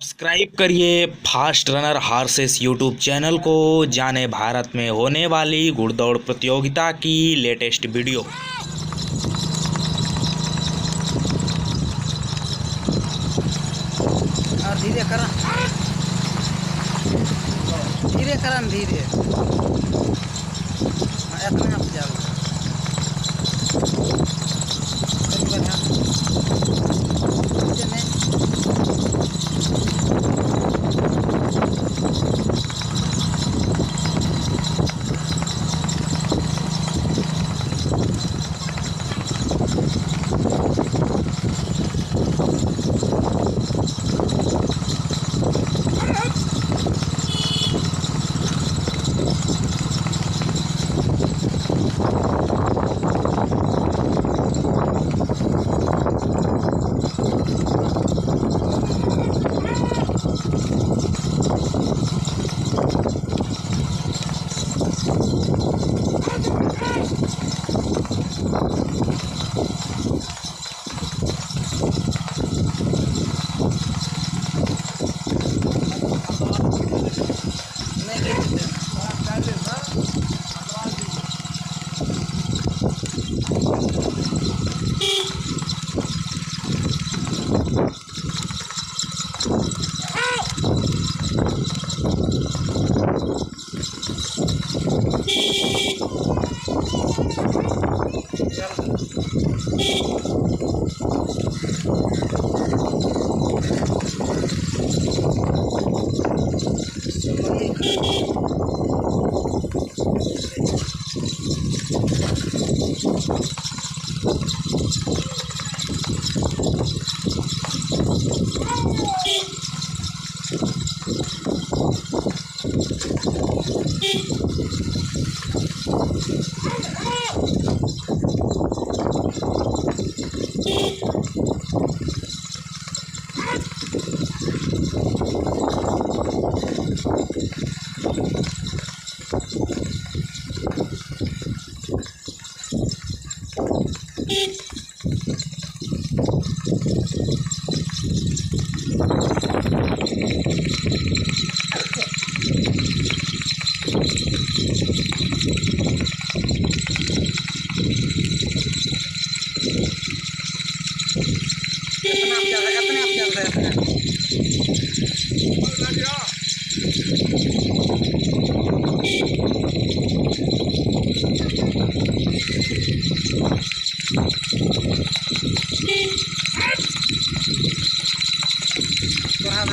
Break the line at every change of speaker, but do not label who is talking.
Subscribe करिए fast runner horses YouTube channel को। जाने भारत में होने वाली घुड़दौड़ प्रतियोगिता की लेटेस्ट वीडियो।
और धीरे करा धीरे अपने आप चल अपने आप चल रहा है। तो हाँ